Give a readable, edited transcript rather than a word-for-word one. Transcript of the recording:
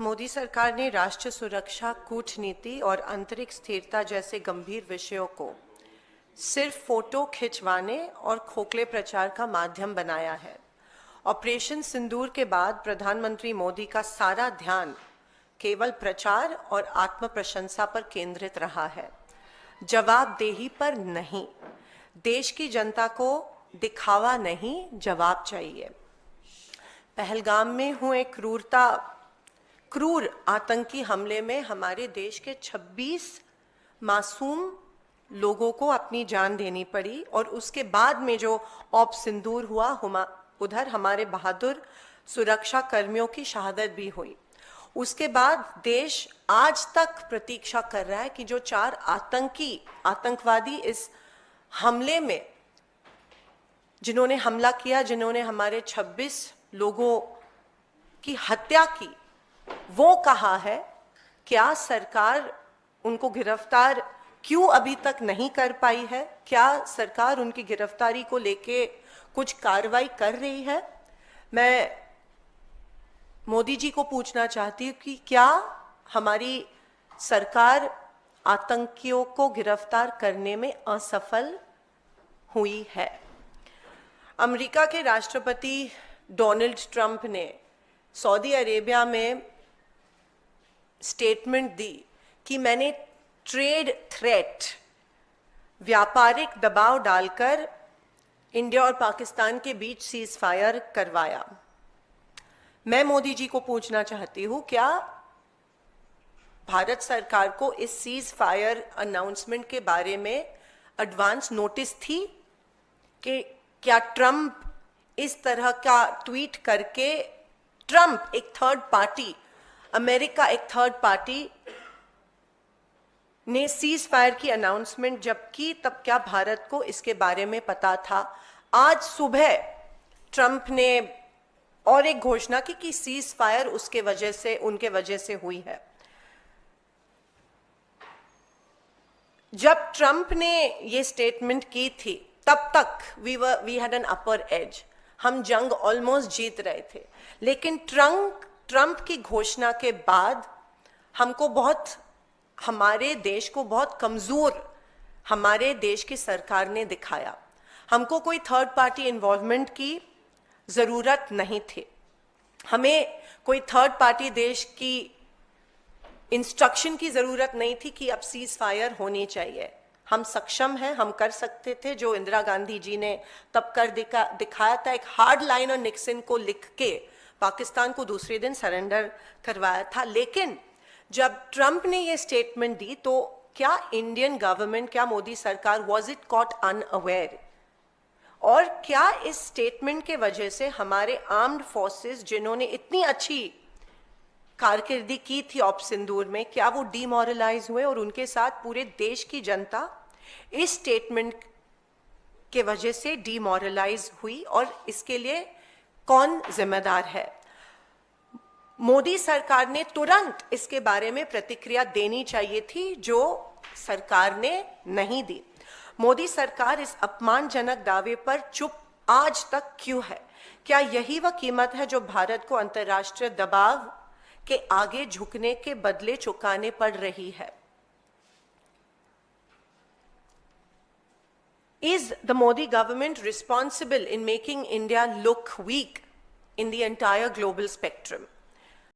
मोदी सरकार ने राष्ट्रीय सुरक्षा, कूटनीति और आंतरिक स्थिरता जैसे गंभीर विषयों को सिर्फ फोटो खिंचवाने और खोखले प्रचार का माध्यम बनाया है। ऑपरेशन सिंदूर के बाद प्रधानमंत्री मोदी का सारा ध्यान केवल प्रचार और आत्म प्रशंसा पर केंद्रित रहा है, जवाबदेही पर नहीं। देश की जनता को दिखावा नहीं, जवाब चाहिए। पहलगाम में हुए क्रूर आतंकी हमले में हमारे देश के 26 मासूम लोगों को अपनी जान देनी पड़ी और उसके बाद में जो ऑप सिंदूर हुआ, उधर हमारे बहादुर सुरक्षा कर्मियों की शहादत भी हुई। उसके बाद देश आज तक प्रतीक्षा कर रहा है कि जो 4 आतंकवादी इस हमले में जिन्होंने हमला किया, जिन्होंने हमारे 26 लोगों की हत्या की, वो कहाँ है? क्या सरकार उनको गिरफ्तार क्यों अभी तक नहीं कर पाई है? क्या सरकार उनकी गिरफ्तारी को लेके कुछ कार्रवाई कर रही है? मैं मोदी जी को पूछना चाहती हूँ कि क्या हमारी सरकार आतंकियों को गिरफ्तार करने में असफल हुई है? अमेरिका के राष्ट्रपति डोनाल्ड ट्रंप ने सऊदी अरेबिया में स्टेटमेंट दी कि मैंने ट्रेड थ्रेट, व्यापारिक दबाव डालकर इंडिया और पाकिस्तान के बीच सीज फायर करवाया। मैं मोदी जी को पूछना चाहती हूँ, क्या भारत सरकार को इस सीज फायर अनाउंसमेंट के बारे में एडवांस नोटिस थी कि क्या ट्रंप इस तरह का ट्वीट करके, ट्रंप एक थर्ड पार्टी, अमेरिका एक थर्ड पार्टी ने सीज फायर की अनाउंसमेंट जब की, तब क्या भारत को इसके बारे में पता था? आज सुबह ट्रंप ने और एक घोषणा की कि सीज फायर उनके वजह से हुई है। जब ट्रंप ने ये स्टेटमेंट की थी, तब तक we had an upper age, हम जंग ऑलमोस्ट जीत रहे थे। लेकिन ट्रंप की घोषणा के बाद हमारे देश को बहुत कमजोर हमारे देश की सरकार ने दिखाया। हमको कोई थर्ड पार्टी इन्वॉल्वमेंट की जरूरत नहीं थी, हमें कोई थर्ड पार्टी देश की इंस्ट्रक्शन की जरूरत नहीं थी कि अब सीज फायर होनी चाहिए। हम सक्षम हैं, हम कर सकते थे जो इंदिरा गांधी जी ने तब कर दिखाया था। एक हार्ड लाइन और निक्सन को लिख के पाकिस्तान को दूसरे दिन सरेंडर करवाया था। लेकिन जब ट्रंप ने ये स्टेटमेंट दी, तो क्या इंडियन गवर्नमेंट, क्या मोदी सरकार वाज इट कॉट अनअवेयर? और क्या इस स्टेटमेंट के वजह से हमारे आर्म्ड फोर्सेस, जिन्होंने इतनी अच्छी कारकिर्दी की थी ऑप सिंदूर में, क्या वो डीमोरलाइज हुए और उनके साथ पूरे देश की जनता इस स्टेटमेंट के वजह से डीमोरलाइज हुई? और इसके लिए कौन जिम्मेदार है? मोदी सरकार ने तुरंत इसके बारे में प्रतिक्रिया देनी चाहिए थी, जो सरकार ने नहीं दी। मोदी सरकार इस अपमानजनक दावे पर चुप आज तक क्यों है? क्या यही वह कीमत है जो भारत को अंतर्राष्ट्रीय दबाव के आगे झुकने के बदले चुकाने पड़ रही है? Is the Modi government responsible in making India look weak in the entire global spectrum?